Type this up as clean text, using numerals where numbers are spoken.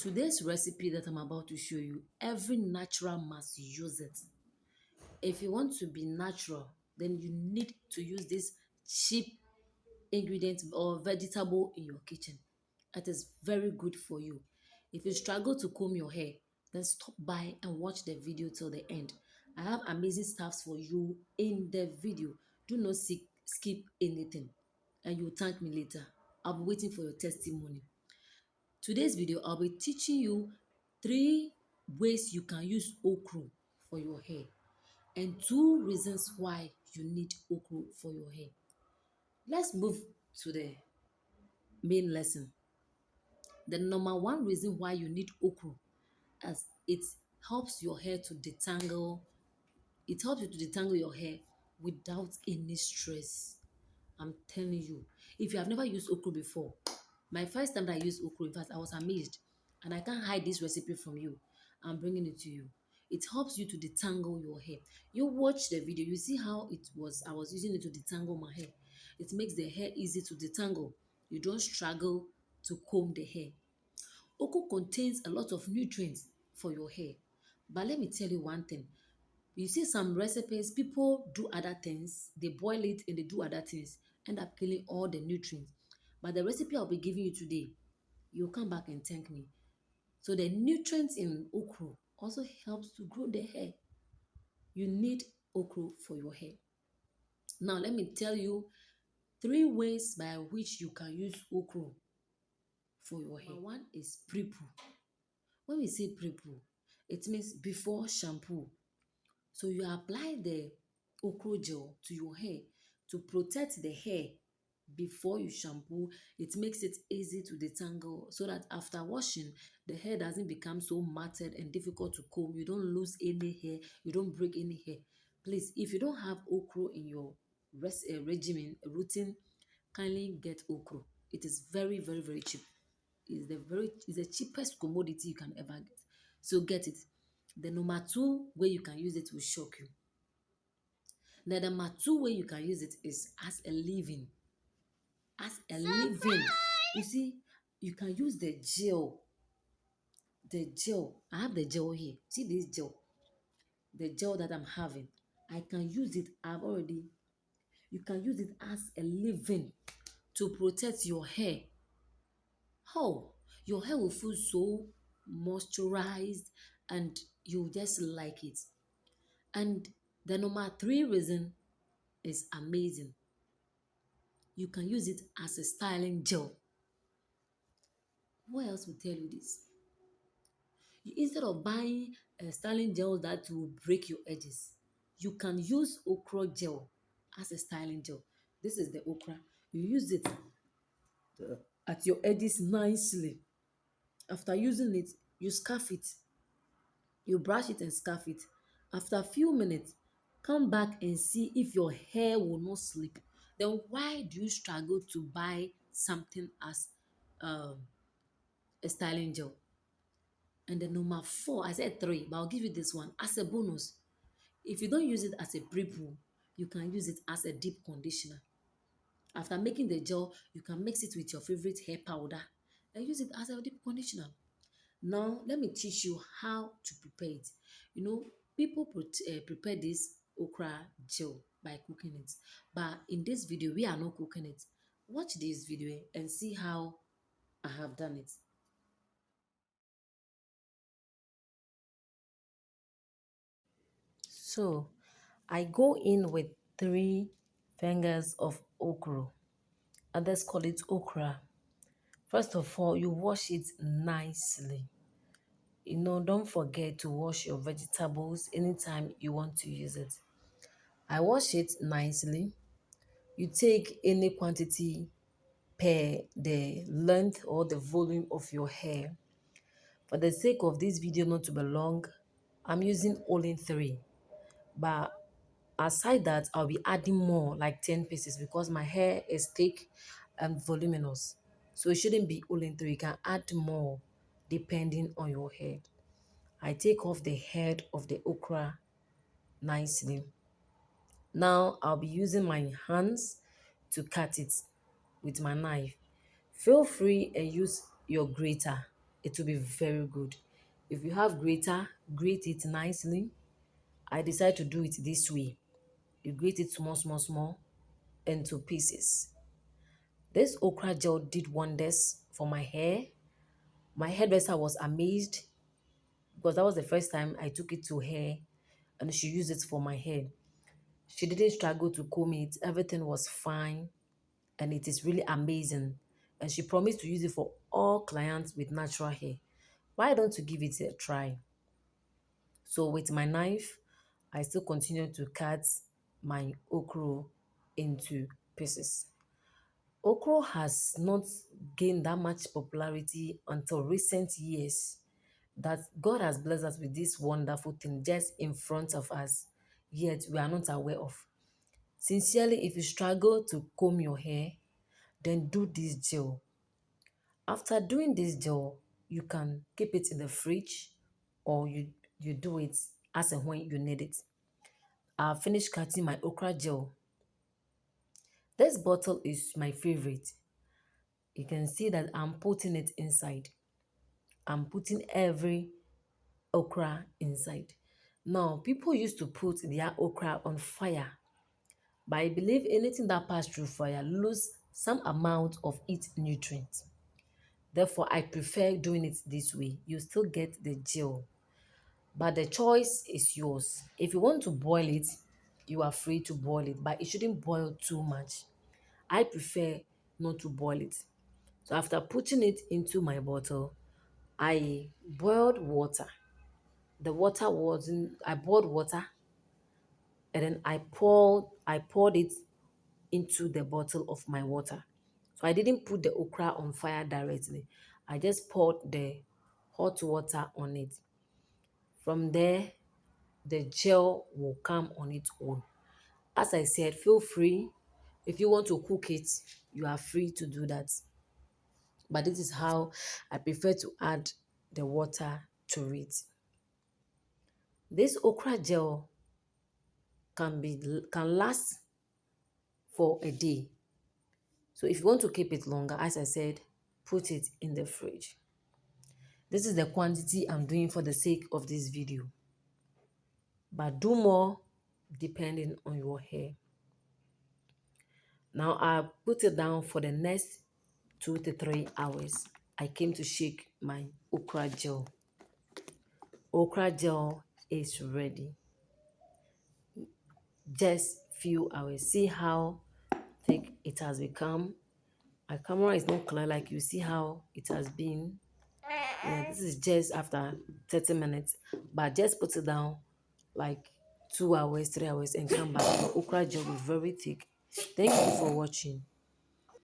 Today's recipe that I'm about to show you, every natural must use it. If you want to be natural, then you need to use this cheap ingredient or vegetable in your kitchen. It is very good for you. If you struggle to comb your hair, then stop by and watch the video till the end. I have amazing stuffs for you in the video. Do not skip anything, and you'll thank me later. I'll be waiting for your testimony. Today's video, I'll be teaching you 3 ways you can use okra for your hair and 2 reasons why you need okra for your hair. Let's move to the main lesson. The number one reason why you need okra is it helps your hair to detangle. It helps you to detangle your hair without any stress. I'm telling you, if you have never used okra before, my first time that I used okra, in fact, I was amazed. And I can't hide this recipe from you. I'm bringing it to you. It helps you to detangle your hair. You watch the video, you see how it was. I was using it to detangle my hair. It makes the hair easy to detangle. You don't struggle to comb the hair. Okra contains a lot of nutrients for your hair. But let me tell you one thing. You see some recipes, people do other things, they boil it and they do other things, end up killing all the nutrients. But the recipe I'll be giving you today, you'll come back and thank me. So the nutrients in okra also helps to grow the hair. You need okra for your hair. Now let me tell you 3 ways by which you can use okra for your hair. Number one is pre-poo. When we say pre-poo, it means before shampoo. So you apply the okra gel to your hair to protect the hair before you shampoo. It makes it easy to detangle so that after washing, the hair doesn't become so matted and difficult to comb. You don't lose any hair, you don't break any hair. Please, if you don't have okra in your regimen, routine, kindly get okra. It is very, very, very cheap. It's the cheapest commodity you can ever get. So get it. The number 2 way you can use it will shock you. The number 2 way you can use it is as a leave-in. As a leave-in. You see, you can use the gel. The gel. I have the gel here. See this gel? The gel that I'm having. I can use it. You can use it as a leave-in to protect your hair. How? Your hair will feel so moisturized and you just like it. And the number 3 reason is amazing. You can use it as a styling gel. Who else will tell you this? Instead of buying a styling gel that will break your edges, you can use okra gel as a styling gel. This is the okra. You use it at your edges nicely. After using it, you scarf it. You brush it and scarf it. After a few minutes, come back and see if your hair will not slip. Then why do you struggle to buy something as um, a styling gel? And the number 4, I said 3, but I'll give you this one as a bonus. If you don't use it as a pre-poo, you can use it as a deep conditioner. After making the gel, you can mix it with your favorite hair powder and use it as a deep conditioner. Now, let me teach you how to prepare it. You know, people prepare this okra gel by cooking it. But in this video, we are not cooking it. Watch this video and see how I have done it. So, I go in with 3 fingers of okra. Others call it okra. First of all, you wash it nicely. Don't forget to wash your vegetables anytime you want to use it. I wash it nicely. You take any quantity per the length or the volume of your hair. For the sake of this video not to be long, I'm using only 3. But aside that, I'll be adding more, like 10 pieces, because my hair is thick and voluminous. So it shouldn't be only 3. You can add more depending on your hair. I take off the head of the okra nicely. Now I'll be using my hands to cut it with my knife. Feel free and use your grater. it will be very good. If you have grater, grate it nicely. I decide to do it this way. You grate it small, small, small into pieces. This okra gel did wonders for my hair. My hairdresser was amazed because that was the first time I took it to her and she used it for my hair. She didn't struggle to comb it. Everything was fine and it is really amazing. And she promised to use it for all clients with natural hair. Why don't you give it a try? So with my knife, I still continue to cut my okra into pieces. Okra has not gained that much popularity until recent years that God has blessed us with this wonderful thing just in front of us, yet we are not aware of. Sincerely, if you struggle to comb your hair, then do this gel. After doing this gel, you can keep it in the fridge or you do it as and when you need it. I finished cutting my okra gel. This bottle is my favorite. You can see that I'm putting it inside. I'm putting every okra inside. Now, people used to put their okra on fire, but I believe anything that passes through fire lose some amount of its nutrients. Therefore, I prefer doing it this way. You still get the gel, but the choice is yours. If you want to boil it, you are free to boil it, but it shouldn't boil too much. I prefer not to boil it. So after putting it into my bottle, I boiled water. The water wasn't, I boiled water and then I poured it into the bottle of my water. So I didn't put the okra on fire directly. I just poured the hot water on it. From there, the gel will come on its own. As I said, feel free. If you want to cook it, you are free to do that. But this is how I prefer to add the water to it. This okra gel can last for a day. So if you want to keep it longer, as I said, put it in the fridge. This is the quantity I'm doing for the sake of this video. But do more depending on your hair. Now I put it down for the next 2 to 3 hours. I came to shake my okra gel. Okra gel is ready. Just few hours. See how thick it has become. My camera is not clear, like you see how it has been. Yeah, this is just after 30 minutes, but just put it down like 2 hours, 3 hours, and come back. The okra gel will be very thick. Thank you for watching.